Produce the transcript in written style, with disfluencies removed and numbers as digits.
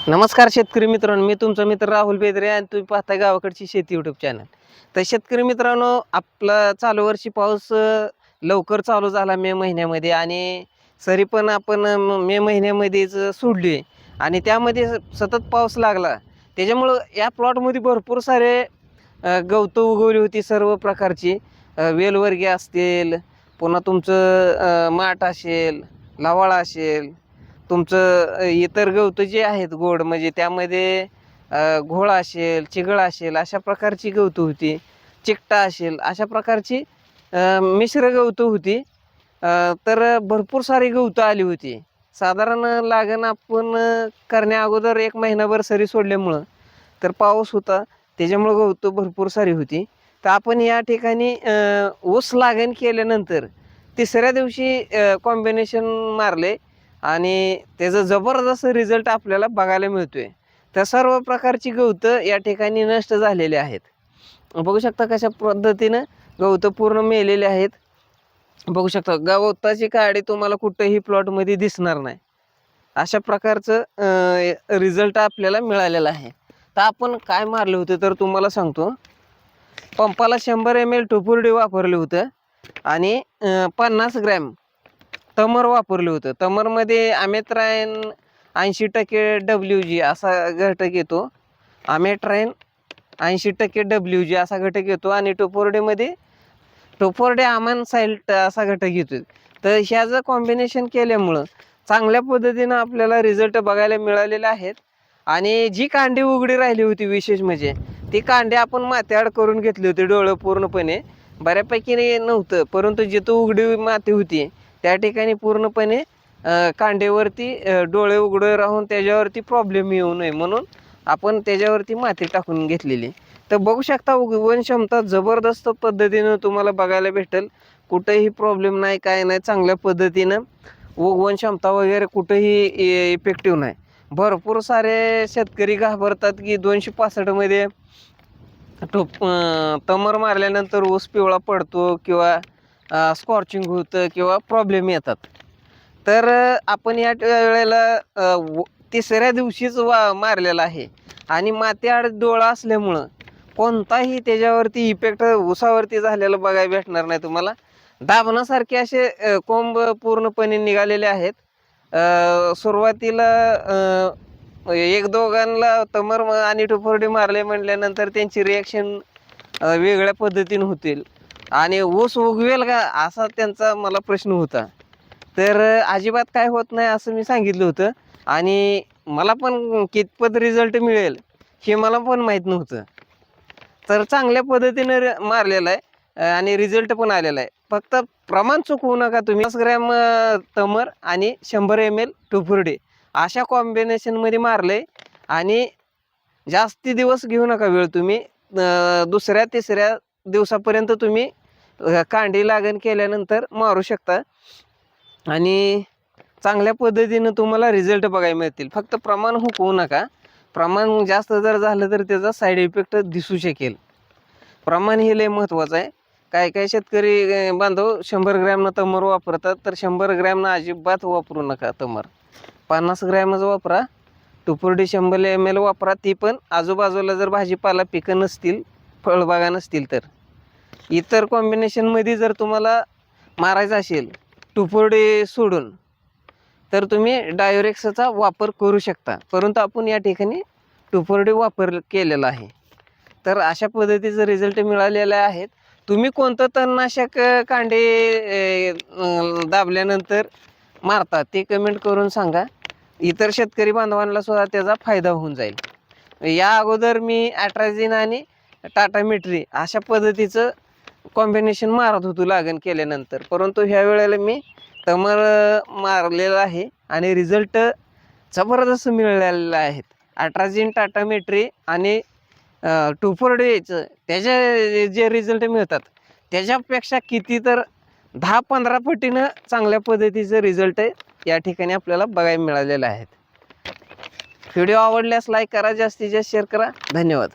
नमस्कार शेतकरी मित्रांनो, मी तुमचा मित्र राहुल बेदरे आणि तुम्ही पाहताय गावाकडची शेती यूट्यूब चॅनल. तर शेतकरी मित्रांनो, आपला चालू वर्षी पाऊस लवकर चालू झाला मे महिन्यामध्ये आणि सरी पण आपण मे महिन्यामध्येच सोडली आहे आणि त्यामध्ये सतत पाऊस लागला. त्याच्यामुळं या प्लॉटमध्ये भरपूर सारे गवतं उगवली होती सर्व प्रकारची. वेलवर्गीय असतील, पुन्हा तुमचं माठ असेल, लवाळा असेल, तुमचं इतर गवतं जे आहेत गोड म्हणजे त्यामध्ये घोळ असेल, चिगळ असेल अशा प्रकारची गवतं होती. चिकटा असेल अशा प्रकारची मिश्र गवतं होती. तर भरपूर सारी गवतं आली होती. साधारण लागण आपण करण्या अगोदर 1 महिनाभर सरी सोडल्यामुळं तर पाऊस होता त्याच्यामुळं गवतं भरपूर सारी होती. तर आपण या ठिकाणी ऊस लागण केल्यानंतर तिसऱ्या दिवशी कॉम्बिनेशन मारले आणि त्याचा जबरदस्त रिझल्ट आपल्याला बघायला मिळतोय. तर सर्व प्रकारची गवतं या ठिकाणी नष्ट झालेली आहेत. बघू शकता कशा पद्धतीनं गवतं पूर्ण मेलेले आहेत. बघू शकता गवताची काडी तुम्हाला कुठेही प्लॉटमध्ये दिसणार नाही. अशा प्रकारचं रिझल्ट आपल्याला मिळालेला आहे. तर आपण काय मारलं होतं तर तुम्हाला सांगतो. पंपाला 100 ml टोपुर्डी वापरलं होतं आणि 50 ग्रॅम तमर वापरलं होतं. तमरमध्ये अमेट्राइन 80% WG असा घटक येतो. अमेट्राइन 80% WG असा घटक येतो आणि टोपोर्डे अमान साल्ट असा घटक येतो. तर ह्याचं कॉम्बिनेशन केल्यामुळं चांगल्या पद्धतीनं आपल्याला रिझल्ट बघायला मिळालेले आहेत. आणि जी कांडी उघडी राहिली होती विशेष म्हणजे ती कांडी आपण मातीआड करून घेतली होती डोळं पूर्णपणे. बऱ्यापैकी नव्हतं, परंतु जिथं उघडी माती होती त्या ठिकाणी पूर्णपणे कांडेवरती डोळे उघडे राहून त्याच्यावरती प्रॉब्लेम येऊ नये म्हणून आपण त्याच्यावरती माती टाकून घेतलेली. तर बघू शकता उगवण क्षमता जबरदस्त पद्धतीनं तुम्हाला बघायला भेटेल. कुठेही प्रॉब्लेम नाही, काय नाही, चांगल्या पद्धतीनं उगवण क्षमता वगैरे कुठेही इफेक्टिव्ह नाही. भरपूर सारे शेतकरी घाबरतात की 265 मध्ये तमर मारल्यानंतर ऊस पिवळा पडतो किंवा स्कॉर्चिंग होतं किंवा प्रॉब्लेम येतात. तर आपण या वेळेला तिसऱ्या दिवशीच मारलेला आहे आणि मातीआड डोळा असल्यामुळं कोणताही त्याच्यावरती इफेक्ट ऊसावरती झालेला बघायला भेटणार नाही तुम्हाला. दाबण्यासारखे असे कोंब पूर्णपणे निघालेले आहेत. सुरुवातीला एक दोघांना तमर आणि टोपोर्डी मारले म्हटल्यानंतर त्यांची रिॲक्शन वेगळ्या पद्धतीने होतील आणि ऊस उगवेल का असा त्यांचा मला प्रश्न होता. तर अजिबात काय होत नाही असं मी सांगितलं होतं आणि मला पण कितपत रिझल्ट मिळेल हे मला पण माहीत नव्हतं. तर चांगल्या पद्धतीनं मारलेलं आहे आणि रिझल्ट पण आलेला आहे. फक्त प्रमाण चुकवू नका तुम्ही. 50 ग्रॅम तमर आणि 100 ml टोपुर्डे अशा कॉम्बिनेशनमध्ये मारले आणि जास्ती दिवस घेऊ नका वेळ तुम्ही. दुसऱ्या तिसऱ्या दिवसापर्यंत तुम्ही कांडी लागण केल्यानंतर मारू शकता आणि चांगल्या पद्धतीनं तुम्हाला रिझल्ट बघायला मिळतील. फक्त प्रमाण हुकवू नका. प्रमाण जास्त जर झालं तर त्याचा साईड इफेक्ट दिसू शकेल. प्रमाण हे लय महत्त्वाचं आहे. काही काही शेतकरी बांधव 100 ग्रॅमनं तमर वापरतात, तर 100 ग्रॅमनं अजिबात वापरू नका तमर. 50 ग्रॅमच वापरा. टोपोर्डी 100 ml वापरा, ती पण आजूबाजूला जर भाजीपाला पिकं नसतील, फळबागा नसतील तर. इतर कॉम्बिनेशनमध्ये जर तुम्हाला मारायचं असेल टोपोर्डी सोडून तर तुम्ही डायोरेक्सचा वापर करू शकता, परंतु आपण या ठिकाणी टोपोर्डी वापर केलेला आहे. तर अशा पद्धतीचं रिझल्ट मिळालेले आहेत. तुम्ही कोणतं तणनाशक कांडे दाबल्यानंतर मारता ते कमेंट करून सांगा. इतर शेतकरी बांधवांना सुद्धा त्याचा फायदा होऊन जाईल. या अगोदर मी ॲट्राझिन आणि टाटा मिट्री अशा पद्धतीचं कॉम्बिनेशन मारत होतो लागण केल्यानंतर, परंतु ह्या वेळेला मी तमर मारलेला आहे आणि रिझल्ट जबरदस्त मिळालेला आहेत. ॲट्राझिन, टाटा मिट्री आणि टोपोर्डीचं त्याचे जे रिझल्ट मिळतात त्याच्यापेक्षा किती तर 10-15 पटीनं चांगल्या पद्धतीचं रिझल्ट या ठिकाणी आपल्याला बघायला मिळालेलं आहेत. व्हिडिओ आवडल्यास लाईक करा, जास्तीत जास्त शेअर करा. धन्यवाद.